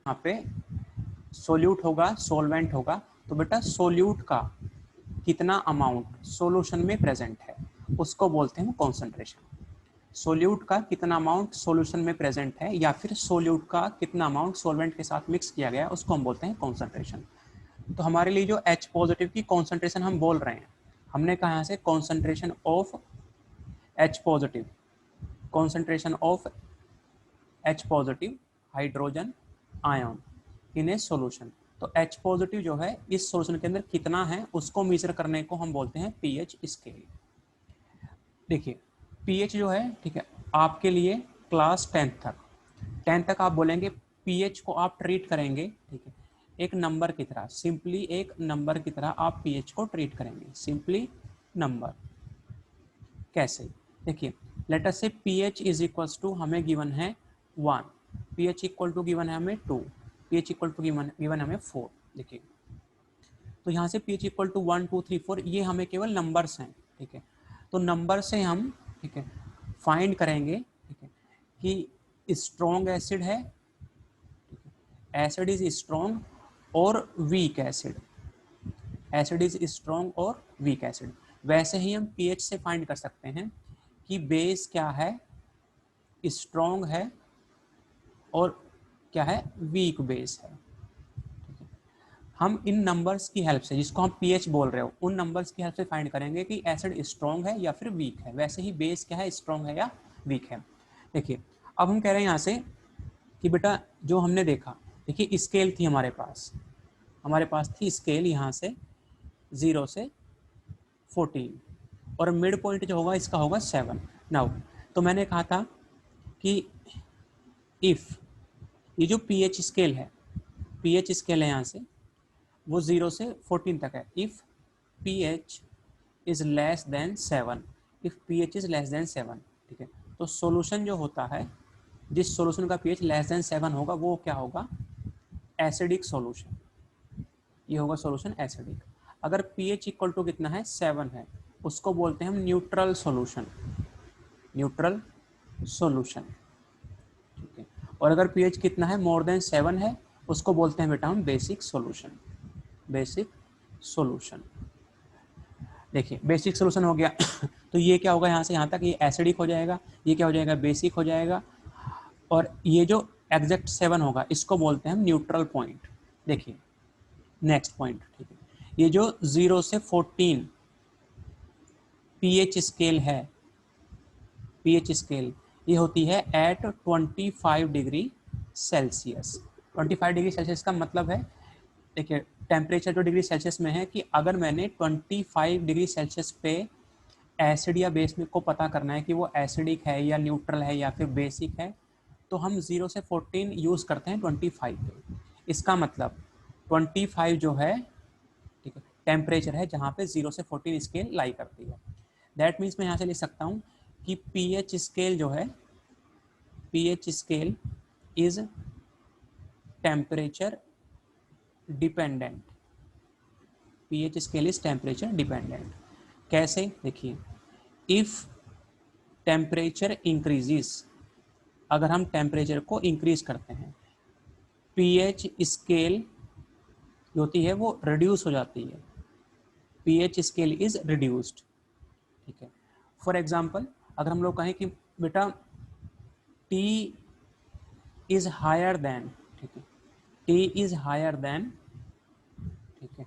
यहाँ पे सोल्यूट होगा, सोलवेंट होगा, तो बेटा सोल्यूट का कितना अमाउंट सॉल्यूशन में प्रेजेंट है उसको बोलते हैं कॉन्सेंट्रेशन। सोल्यूट का कितना अमाउंट सॉल्यूशन में प्रेजेंट है या फिर सोल्यूट का कितना अमाउंट सॉल्वेंट के साथ मिक्स किया गया है उसको हम बोलते हैं कॉन्सेंट्रेशन। तो हमारे लिए जो H पॉजिटिव की कॉन्सेंट्रेशन हम बोल रहे हैं, हमने कहा यहाँ से concentration of H positive, concentration of H positive hydrogen ion in A solution. तो H पॉजिटिव जो है इस सॉल्यूशन के अंदर कितना है उसको मेजर करने को हम बोलते हैं pH स्केल। देखिए pH जो है, ठीक है, आपके लिए क्लास 10 तक आप बोलेंगे pH को आप ट्रीट करेंगे, ठीक है, एक नंबर की तरह, सिंपली एक नंबर की तरह आप pH को ट्रीट करेंगे, सिंपली नंबर। कैसे? देखिए लेट अस से pH इज इक्वल्स टू हमें गिवन है 1, pH इक्वल टू गिवन है हमें 2, pH इक्वल टू गिवन हमें 4। देखिए तो यहाँ से pH इक्वल टू 1 2 3 4 ये हमें केवल नंबर्स हैं, ठीक है। तो नंबर से हम, ठीक है, फाइंड करेंगे, ठीक है, कि स्ट्रॉन्ग एसिड है, एसिड इज स्ट्रॉन्ग और weak acid, acid is strong और वीक एसिड। वैसे ही हम pH से फाइंड कर सकते हैं कि बेस क्या है, स्ट्रॉन्ग है और क्या है, वीक बेस है। हम इन नंबर्स की हेल्प से, जिसको हम pH बोल रहे हो, उन नंबर्स की हेल्प से फाइंड करेंगे कि एसिड स्ट्रॉन्ग है या फिर वीक है। वैसे ही बेस क्या है, स्ट्रॉन्ग है या वीक है। देखिए अब हम कह रहे हैं यहाँ से कि बेटा जो हमने देखा, देखिए स्केल थी हमारे पास थी स्केल यहाँ से 0 से 14 और मिड पॉइंट जो होगा इसका होगा 7। नाउ तो मैंने कहा था कि इफ़ ये जो pH स्केल है, pH स्केल है यहाँ से वो 0 से 14 तक है। If pH is less than 7, if pH is less than 7, ठीक है, तो सॉल्यूशन जो होता है, जिस सॉल्यूशन का pH लेस देन 7 होगा वो क्या होगा, एसिडिक सॉल्यूशन, ये होगा सॉल्यूशन एसिडिक। अगर pH इक्वल टू कितना है, 7 है, उसको बोलते हैं हम न्यूट्रल सॉल्यूशन, न्यूट्रल सॉल्यूशन, ठीक है। और अगर pH कितना है, मोर देन 7 है, उसको बोलते हैं बेटा हम बेसिक सॉल्यूशन, बेसिक सॉल्यूशन। देखिए बेसिक सॉल्यूशन हो गया तो ये क्या होगा, यहाँ से यहाँ तक ये एसिडिक हो जाएगा, ये क्या हो जाएगा, बेसिक हो जाएगा, और ये जो एग्जैक्ट 7 होगा इसको बोलते हैं हम न्यूट्रल पॉइंट। देखिए नेक्स्ट पॉइंट, ठीक है, ये जो 0 से 14 pH स्केल है, pH स्केल ये होती है at 25 degree Celsius. 25 degree Celsius का मतलब है, देखिए टेम्परेचर जो डिग्री सेल्सियस में है, कि अगर मैंने 25 डिग्री सेल्सियस पे एसिड या बेस में को पता करना है कि वो एसिडिक है या न्यूट्रल है या फिर बेसिक है, तो हम 0 से 14 यूज़ करते हैं 25 पे। इसका मतलब 25 जो है, ठीक है, टेम्परेचर है जहाँ पे 0 से 14 स्केल लाई करती है। दैट मीन्स मैं यहाँ से लिख सकता हूँ कि pH स्केल जो है, pH scale is temperature dependent, pH scale is temperature dependent. कैसे? देखिए इफ टेम्परेचर इंक्रीजेस, अगर हम टेम्परेचर को इंक्रीज करते हैं, pH स्केल जो होती है वो रिड्यूस हो जाती है, pH स्केल इज रिड्यूस्ड, ठीक है। फॉर एग्जांपल अगर हम लोग कहें कि बेटा T इज हायर देन, ठीक है, T इज हायर देन, ठीक है,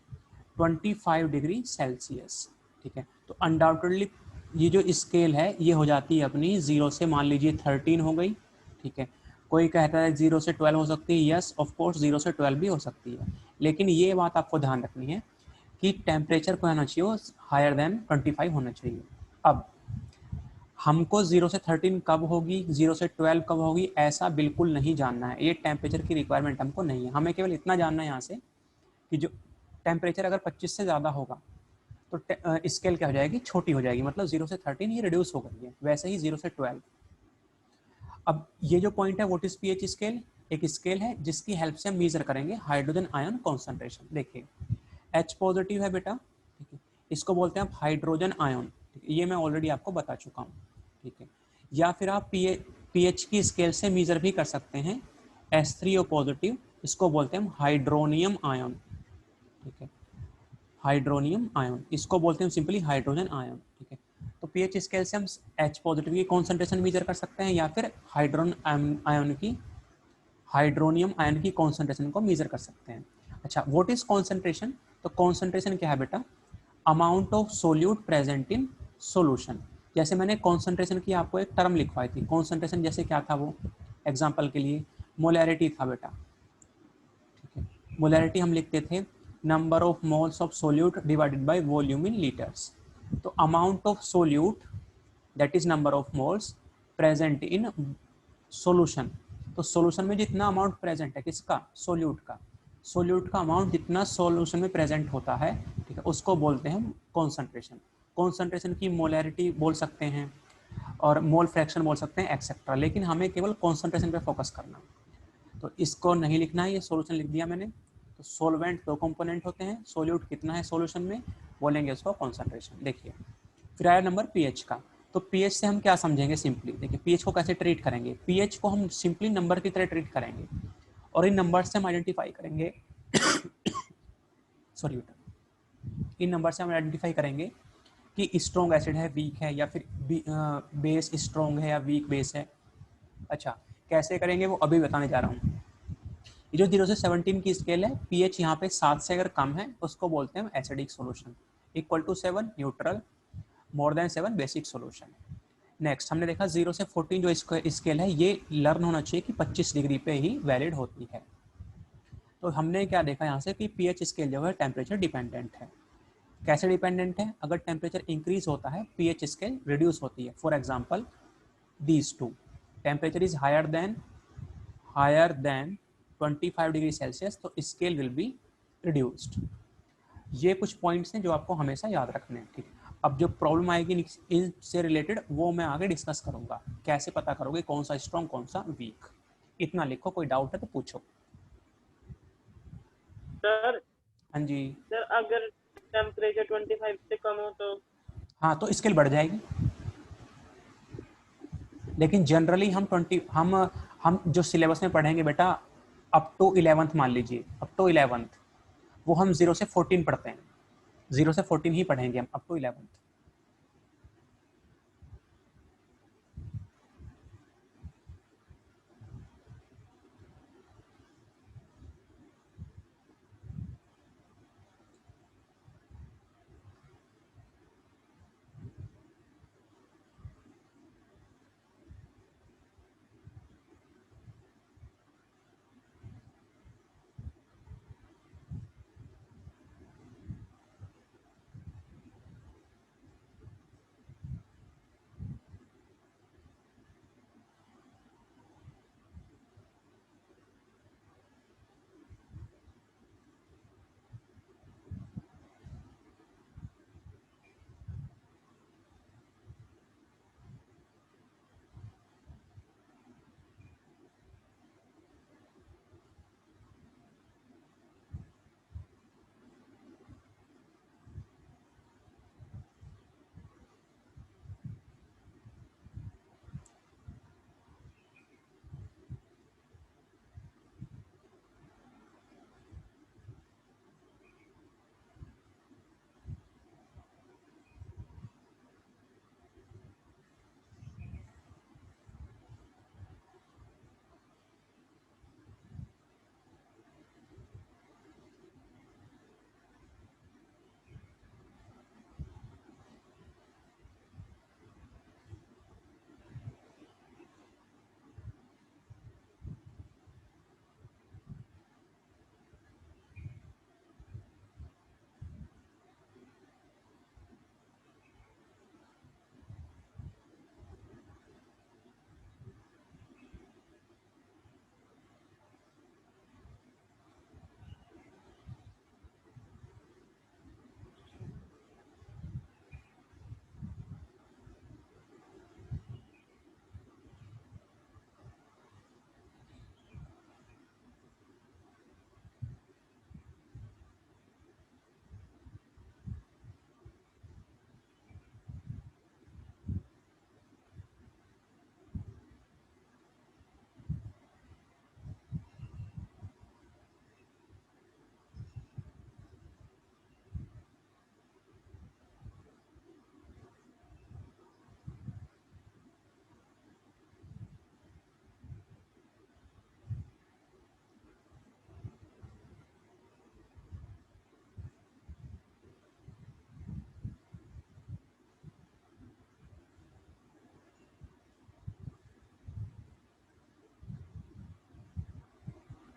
25 डिग्री सेल्सियस, ठीक है, तो अनडाउटेडली ये जो स्केल है ये हो जाती है अपनी 0 से, मान लीजिए 13 हो गई, ठीक है। कोई कहता है 0 से 12 हो सकती है, यस ऑफ कोर्स 0 से 12 भी हो सकती है, लेकिन ये बात आपको ध्यान रखनी है कि टेम्परेचर को होना चाहिए हायर देन 25 होना चाहिए। अब हमको 0 से 13 कब होगी, 0 से 12 कब होगी, ऐसा बिल्कुल नहीं जानना है, ये टेम्परेचर की रिक्वायरमेंट हमको नहीं है। हमें केवल इतना जानना है यहाँ से कि जो टेम्परेचर अगर 25 से ज़्यादा होगा तो स्केल क्या हो जाएगी, छोटी हो जाएगी, मतलब 0 से 13 ये रिड्यूस हो गई है। वैसे ही 0 से 12। अब ये जो पॉइंट है व्हाट इज pH स्केल, एक स्केल है जिसकी हेल्प से हम मेजर करेंगे हाइड्रोजन आयन कॉन्सेंट्रेशन। देखिए H पॉजिटिव है बेटा, ठीक है, इसको बोलते हैं आप हाइड्रोजन आयन, ठीक है, ये मैं ऑलरेडी आपको बता चुका हूँ, ठीक है। या फिर आप pH की स्केल से मेजर भी कर सकते हैं H3O पॉजिटिव, इसको बोलते हैं हम हाइड्रोनियम आयन, ठीक है, हाइड्रोनियम आयन, इसको बोलते हैं सिंपली हाइड्रोजन आयन, ठीक है। तो पीएच स्केल से हम H पॉजिटिव की कॉन्सेंट्रेशन मेजर कर सकते हैं या फिर हाइड्रोनियम आयन की कॉन्सेंट्रेशन को मेजर कर सकते हैं। अच्छा, व्हाट इज कॉन्सेंट्रेशन? तो कॉन्सेंट्रेशन क्या है बेटा? Amount of solute present in solution. जैसे मैंने कॉन्सेंट्रेशन की आपको एक टर्म लिखवाई थी, कॉन्सेंट्रेशन जैसे क्या था वो, एग्जाम्पल के लिए मोलैरिटी था बेटा, ठीक है। मोलैरिटी हम लिखते थे number of moles of solute divided by volume in litres. तो amount of solute that is number of moles present in solution. तो सॉल्यूशन में जितना अमाउंट प्रेजेंट है, किसका? सोल्यूट का। सोल्यूट का अमाउंट जितना सॉल्यूशन में प्रेजेंट होता है, ठीक है, उसको बोलते हैं हम कॉन्सेंट्रेशन। कॉन्सेंट्रेशन की मोलैरिटी बोल सकते हैं और मोल फ्रैक्शन बोल सकते हैं एक्सेट्रा, लेकिन हमें केवल कॉन्सेंट्रेशन पे फोकस करना। तो इसको नहीं लिखना है, ये सॉल्यूशन लिख दिया मैंने। तो सोलवेंट दो कंपोनेंट होते हैं, सोल्यूट कितना है सॉल्यूशन में, बोलेंगे उसको कॉन्सेंट्रेशन। देखिए, फिर आया नंबर पीएच का। तो पीएच से हम क्या समझेंगे सिंपली, देखिए पीएच को कैसे ट्रीट करेंगे। पीएच को हम सिंपली नंबर की तरह ट्रीट करेंगे और इन नंबर से हम आइडेंटिफाई करेंगे सॉरी बेटा, इन नंबर से हम आइडेंटिफाई करेंगे कि स्ट्रॉन्ग एसिड है, वीक है, या फिर बेस स्ट्रॉन्ग है या वीक बेस है। अच्छा, कैसे करेंगे वो अभी बताने जा रहा हूँ। ये जो 0 से 17 की स्केल है, पीएच यहाँ पे 7 से अगर कम है उसको बोलते हैं acidic solution, equal to 7 neutral, more than 7 basic solution. Next हमने देखा 0 से 14 जो स्केल है, ये लर्न होना चाहिए कि 25 डिग्री पे ही वैलिड होती है। तो हमने क्या देखा यहाँ से कि पीएच स्केल जो है टेम्परेचर डिपेंडेंट है। कैसे डिपेंडेंट है? अगर टेम्परेचर इंक्रीज होता है पीएच स्केल रिड्यूस होती है। For example these two, temperature is higher than 25 degree Celsius, तो स्केल विल बी रिड्यूस्ड। ये कुछ पॉइंट्स हैं जो आपको हमेशा याद रखने हैं, ठीक है। अब जो प्रॉब्लम आएगी इनसे रिलेटेड वो मैं आगे डिस्कस करूंगा, कैसे पता करोगे कौन सा स्ट्रॉन्ग कौन सा वीक। इतना लिखो, कोई डाउट है तो पूछो। सर हाँ जी। सर अगर टेम्परेचर 25 से कम हो तो? हाँ, तो स्केल बढ़ जाएगी, लेकिन जनरली हम जो सिलेबस में पढ़ेंगे बेटा, अप टू 11th मान लीजिए, अप टू 11th वो हम 0 से 14 पढ़ते हैं, 0 से 14 ही पढ़ेंगे हम अप टू 11th।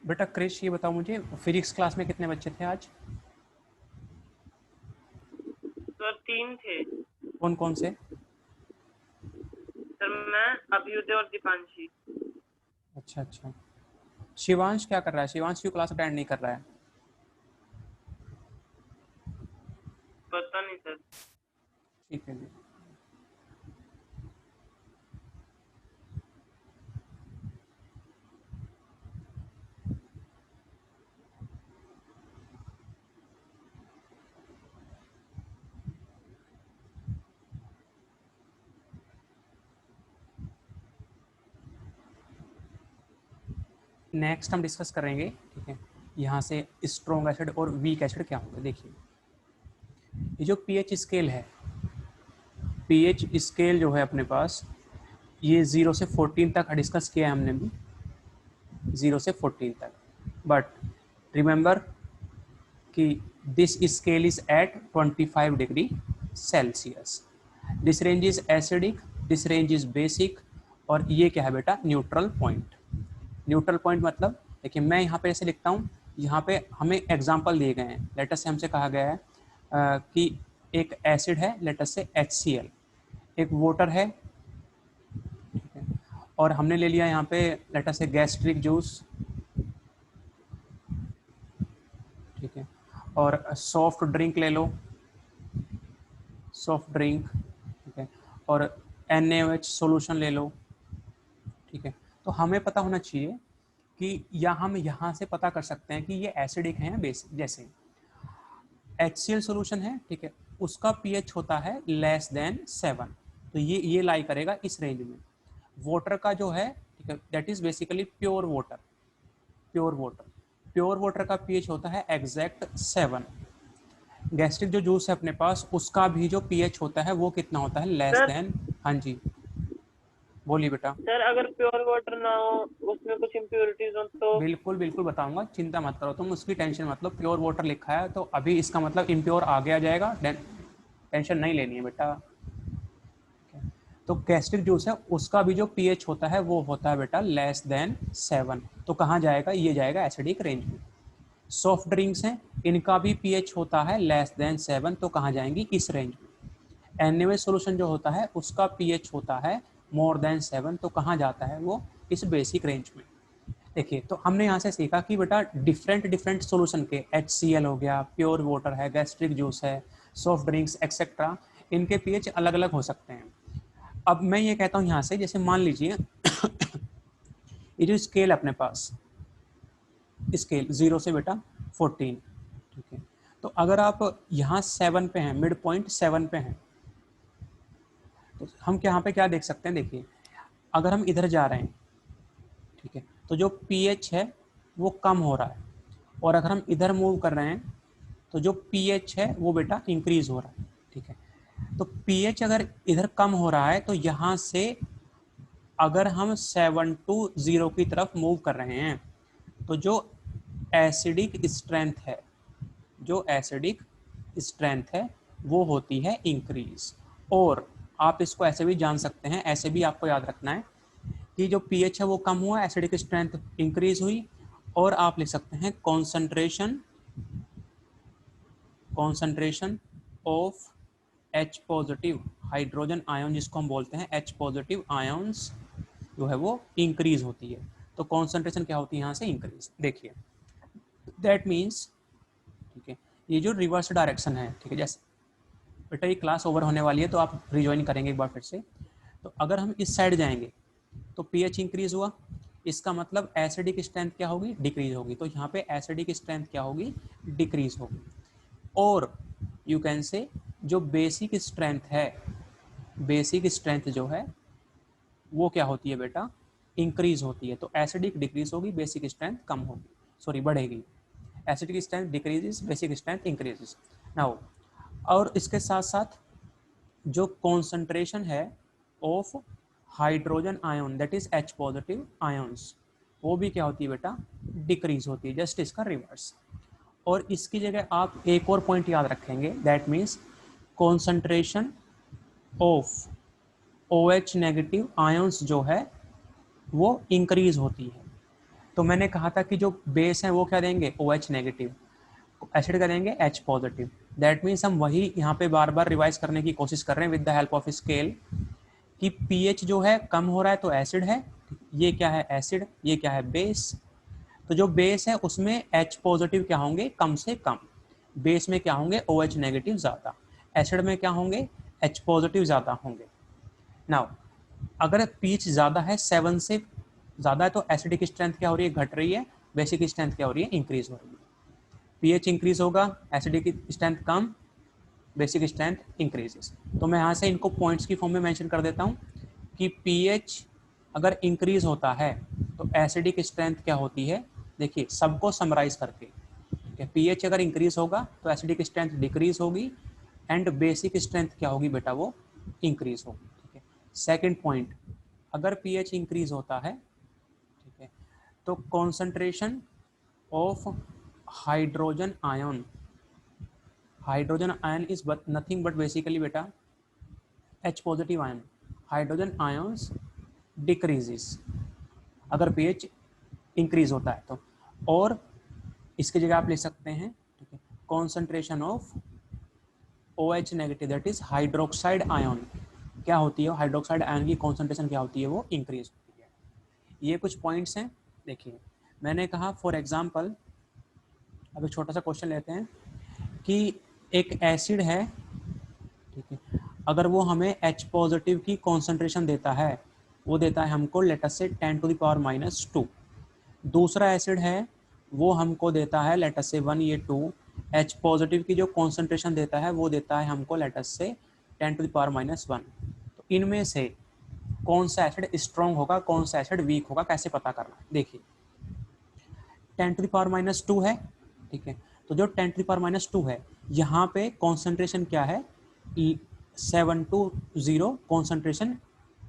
बेटा क्रिश ये बताओ मुझे, फिजिक्स क्लास में कितने बच्चे थे आज? सर 3 थे। कौन कौन से? सर मैं, अभ्युदय और दीपांशी। अच्छा अच्छा। शिवांश क्या कर रहा है? शिवांश क्यों क्लास अटेंड नहीं कर रहा है? पता नहीं सर। ठीक है जी। नेक्स्ट हम डिस्कस करेंगे, ठीक है, यहाँ से स्ट्रॉन्ग एसिड और वीक एसिड क्या होगा। देखिए ये जो पीएच स्केल है, पीएच स्केल जो है अपने पास, ये 0 से 14 तक डिस्कस किया है हमने भी, 0 से 14 तक। बट रिमेंबर कि this scale is at 25 degree Celsius. This range is acidic, this range is basic, और ये क्या है बेटा? Neutral point. न्यूट्रल पॉइंट मतलब देखिए मैं यहाँ पे ऐसे लिखता हूँ, यहाँ पे हमें एग्जाम्पल दिए गए हैं। लेटर से हमसे कहा गया है कि एक एसिड है, लेटर से HCl, एक वाटर है, ठीक है, और हमने ले लिया यहाँ पे लेटर से गैस्ट्रिक जूस, ठीक है, और सॉफ्ट ड्रिंक ले लो, सॉफ्ट ड्रिंक, ठीक है, और NaOH सॉल्यूशन ले लो, ठीक है। तो हमें पता होना चाहिए कि या हम यहाँ से पता कर सकते हैं कि ये एसिडिक है या बेसिक। जैसे HCl सॉल्यूशन है, ठीक है, उसका pH होता है लेस देन 7, तो ये लाई करेगा इस रेंज में। वाटर का जो है, ठीक है, that is basically pure water, pure water, pure water का pH होता है एग्जैक्ट 7। गैस्ट्रिक जो जूस है अपने पास, उसका भी जो pH होता है वो कितना होता है? Lesser than. हाँ जी बोलिए बेटा। सर अगर प्योर वाटर ना हो, उसमें कुछ इम्प्योरिटीज हो तो? बिल्कुल बिल्कुल बताऊंगा, चिंता मत करो तुम, उसकी टेंशन मत लो। प्योर वाटर लिखा है तो अभी इसका मतलब इम्प्योर आगे आ जाएगा, टेंशन नहीं लेनी है बेटा। तो गैस्ट्रिक जूस है, उसका भी जो पीएच होता है वो होता है बेटा लेस देन 7, तो कहाँ जाएगा? ये जाएगा एसिडिक रेंज में। सॉफ्ट ड्रिंक्स हैं, इनका भी पीएच होता है लेस देन 7, तो कहाँ जाएंगी? इस रेंज में। NaOH सॉल्यूशन जो होता है उसका पीएच होता है मोर देन 7, तो कहाँ जाता है वो? इस बेसिक रेंज में। देखिए तो हमने यहाँ से सीखा कि बेटा डिफरेंट डिफरेंट सॉल्यूशन के, HCl हो गया, प्योर वाटर है, गैस्ट्रिक जूस है, सॉफ्ट ड्रिंक्स एक्सेट्रा, इनके पीएच अलग अलग हो सकते हैं। अब मैं ये कहता हूँ यहाँ से, जैसे मान लीजिए ये जो स्केल अपने पास, स्केल 0 से बेटा 14, ठीक है, तो अगर आप यहाँ 7 पे हैं, मिड पॉइंट 7 पे हैं, तो हम यहाँ पे क्या देख सकते हैं? देखिए अगर हम इधर जा रहे हैं, ठीक है, तो जो पीएच है वो कम हो रहा है, और अगर हम इधर मूव कर रहे हैं तो जो पीएच है वो बेटा इंक्रीज हो रहा है, ठीक है। तो पीएच अगर इधर कम हो रहा है, तो यहाँ से अगर हम 7 to 0 की तरफ मूव कर रहे हैं, तो जो एसिडिक स्ट्रेंथ है, जो एसिडिक स्ट्रेंथ है वो होती है इंक्रीज। और आप इसको ऐसे भी जान सकते हैं, ऐसे भी आपको याद रखना है कि जो पीएच है वो कम हुआ, एसिडिक स्ट्रेंथ इंक्रीज हुई, और आप लिख सकते हैं concentration, concentration of H positive hydrogen ion, जिसको हम बोलते हैं H पॉजिटिव आयन्स, जो है वो इंक्रीज होती है। तो कॉन्सेंट्रेशन क्या होती है यहाँ से? इंक्रीज। देखिए दैट मीन्स, ठीक है, ये जो रिवर्स डायरेक्शन है, ठीक है, जैसे बेटा ये क्लास ओवर होने वाली है तो आप रिज्वाइन करेंगे एक बार फिर से। तो अगर हम इस साइड जाएंगे तो पीएच इंक्रीज हुआ, इसका मतलब एसिडिक स्ट्रेंथ क्या होगी? डिक्रीज होगी। तो यहाँ पे एसिडिक स्ट्रेंथ क्या होगी? डिक्रीज होगी। और यू कैन से जो बेसिक स्ट्रेंथ है, बेसिक स्ट्रेंथ जो है वो क्या होती है बेटा? इंक्रीज होती है। तो एसिडिक डिक्रीज होगी, बेसिक स्ट्रेंथ कम होगी, सॉरी बढ़ेगी। Acidic strength decreases, basic strength increases. Now और इसके साथ साथ जो कॉन्सेंट्रेशन है of hydrogen ion, that is H positive ions, वो भी क्या होती है बेटा? डिक्रीज होती है, जस्ट इसका रिवर्स। और इसकी जगह आप एक और पॉइंट याद रखेंगे, that means concentration of OH negative ions जो है वो इंक्रीज होती है। तो मैंने कहा था कि जो बेस है वो क्या देंगे, OH नेगेटिव, एसिड का देंगे H पॉजिटिव। दैट मीन्स हम वही यहाँ पे बार बार रिवाइज करने की कोशिश कर रहे हैं with the help of scale कि pH जो है कम हो रहा है तो एसिड है, ये क्या है एसिड, ये क्या है बेस। तो जो बेस है उसमें H पॉजिटिव क्या होंगे, कम से कम, बेस में क्या होंगे OH नेगेटिव ज़्यादा, एसिड में क्या होंगे H पॉजिटिव ज़्यादा होंगे। नाउ अगर पीएच ज़्यादा है 7 से ज़्यादा है तो एसिडिक स्ट्रेंथ क्या हो रही है, घट रही है, बेसिक स्ट्रेंथ क्या हो रही है, इंक्रीज हो रही है। पीएच इंक्रीज होगा, एसिडिक स्ट्रेंथ कम, बेसिक स्ट्रेंथ इंक्रीजेस। तो मैं यहाँ से इनको पॉइंट्स की फॉर्म में मेंशन कर देता हूँ कि पीएच अगर इंक्रीज होता है तो एसिडिक स्ट्रेंथ क्या होती है, देखिए सबको समराइज करके, ठीक है, पीएच अगर इंक्रीज होगा तो एसिडिक स्ट्रेंथ डिक्रीज होगी एंड बेसिक स्ट्रेंथ क्या होगी बेटा, वो इंक्रीज होगी। ठीक है, सेकेंड पॉइंट, अगर पीएच इंक्रीज होता है, ठीक है, तो concentration of hydrogen ion, hydrogen ion is nothing but basically बेटा H positive ion, hydrogen ions decreases अगर पीएच इंक्रीज होता है तो। और इसकी जगह आप ले सकते हैं, ठीक है, concentration of OH negative that is hydroxide ion, क्या होती है हाइड्रोक्साइड आयन की कॉन्सेंट्रेशन क्या होती है, वो इंक्रीज होती है। ये कुछ पॉइंट्स हैं। देखिए मैंने कहा फॉर एग्जांपल, अब एक छोटा सा क्वेश्चन लेते हैं कि एक एसिड है, ठीक है, अगर वो हमें H पॉजिटिव की कॉन्सेंट्रेशन देता है, वो देता है हमको लेटर से 10⁻⁻²। दूसरा एसिड है वो हमको देता है लेटर से 1, ये 2, H पॉजिटिव की जो कॉन्सेंट्रेशन देता है वो देता है हमको लेटर से 10⁻⁻1। तो इनमें से कौन सा एसिड स्ट्रॉन्ग होगा, कौन सा एसिड वीक होगा, कैसे पता करना है। देखिए 10⁻² है, ठीक है, तो जो 10⁻² है यहाँ पे कॉन्सेंट्रेशन क्या है 7 to 0, कॉन्सेंट्रेशन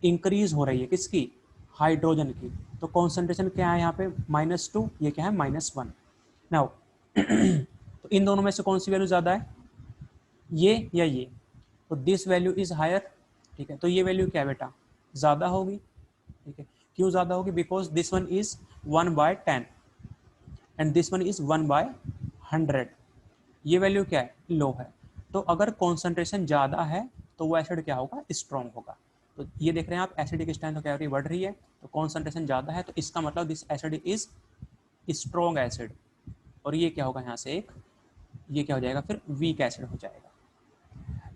इंक्रीज हो रही है किसकी, हाइड्रोजन की। तो कॉन्सेंट्रेशन क्या है यहाँ पे -2, ये क्या है -1। नाउ तो इन दोनों में से कौन सी वैल्यू ज़्यादा है, ये या ये, तो दिस वैल्यू इज हायर, ठीक है, तो ये वैल्यू क्या है बेटा, ज़्यादा होगी। ठीक है, क्यों ज़्यादा होगी, because this one is 1/10 and this one is 1/100, ये वैल्यू क्या है, लो है। तो अगर कॉन्सेंट्रेशन ज़्यादा है तो वो एसिड क्या होगा, स्ट्रॉन्ग होगा। तो ये देख रहे हैं आप एसिडिक स्ट्रेंथ क्या हो रही है, बढ़ रही है, तो कॉन्सेंट्रेशन ज़्यादा है तो इसका मतलब this acid is strong acid, और ये क्या होगा यहाँ से एक, ये क्या हो जाएगा फिर वीक एसिड हो जाएगा।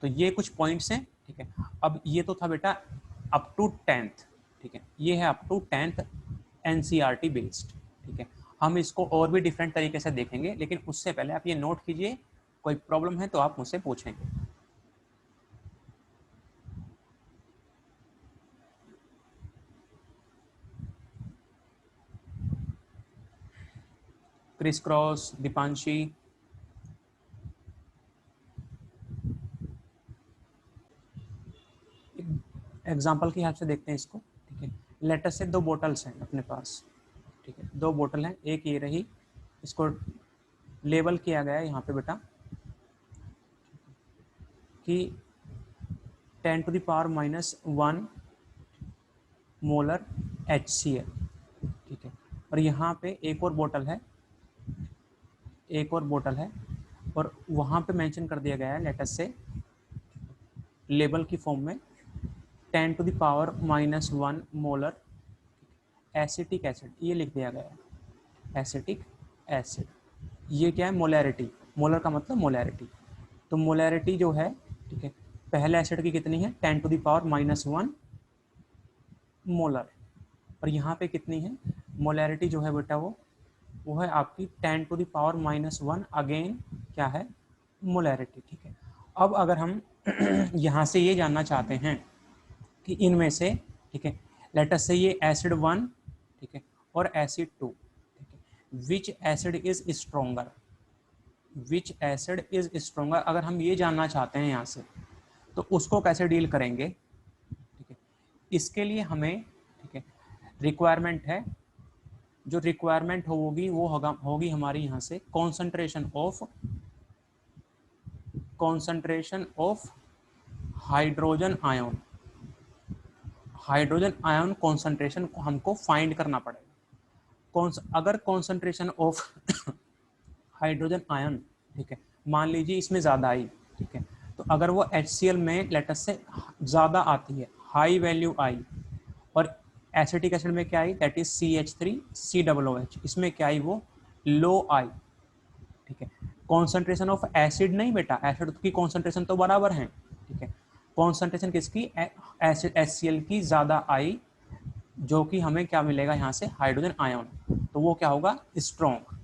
तो ये कुछ पॉइंट्स हैं, ठीक है। अब ये तो था बेटा अप टू 10th, ठीक है, ये है up to 10th NCERT based, ठीक है। हम इसको और भी डिफरेंट तरीके से देखेंगे, लेकिन उससे पहले आप ये नोट कीजिए, कोई प्रॉब्लम है तो आप मुझसे पूछेंगे। क्रिस क्रॉस, दीपांशी, एग्जाम्पल की हेल्प से देखते हैं इसको, ठीक है। लेटर से 2 बोटल्स हैं अपने पास, ठीक है, 2 बोतल हैं, एक ये रही, इसको लेबल किया गया है यहाँ पे बेटा कि 10⁻⁻1 मोलर HCl, ठीक है। और यहाँ पे एक और बोतल है, एक और बोतल है, और वहाँ पे मेंशन कर दिया गया है लेटर से लेबल की फॉर्म में 10⁻⁻1 मोलर एसिटिक एसिड, ये लिख दिया गया है एसिटिक एसिड। ये क्या है, मोलैरिटी, मोलर का मतलब मोलैरिटी। तो मोलैरिटी जो है, ठीक है, पहले एसिड की कितनी है 10⁻⁻1 मोलर, और यहाँ पे कितनी है मोलैरिटी जो है बेटा, वो है आपकी 10⁻⁻1 अगेन क्या है मोलैरिटी, ठीक है। अब अगर हम यहाँ से ये जानना चाहते हैं कि इनमें से, ठीक है, लेटर से ये एसिड 1, ठीक है, और एसिड 2, ठीक है, विच acid is stronger, which acid is stronger, अगर हम ये जानना चाहते हैं यहाँ से तो उसको कैसे डील करेंगे, ठीक है। इसके लिए हमें, ठीक है, रिक्वायरमेंट है, जो रिक्वायरमेंट होगी वो होगी हमारी यहाँ से concentration of hydrogen ion, hydrogen ion concentration को हमको फाइंड करना पड़ेगा। अगर कॉन्सेंट्रेशन ऑफ हाइड्रोजन आयन, ठीक है, मान लीजिए इसमें ज़्यादा आई, ठीक है, तो अगर वो HCl में लेटस से ज़्यादा आती है, हाई वैल्यू आई, और एसिटिक एसिड में क्या आई, दैट इज CH3COOH, इसमें क्या आई, वो लो आई, ठीक है। कॉन्सेंट्रेशन ऑफ एसिड नहीं बेटा, एसिड की कॉन्सेंट्रेशन तो बराबर है, ठीक है, कॉन्सेंट्रेशन किसकी, एसिड HCl की ज़्यादा आई, जो कि हमें क्या मिलेगा यहाँ से, हाइड्रोजन आयन, तो वो क्या होगा, स्ट्रॉन्ग,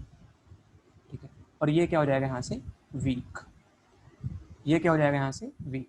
ठीक है, और ये क्या हो जाएगा यहाँ से, वीक, ये क्या हो जाएगा यहाँ से, वीक।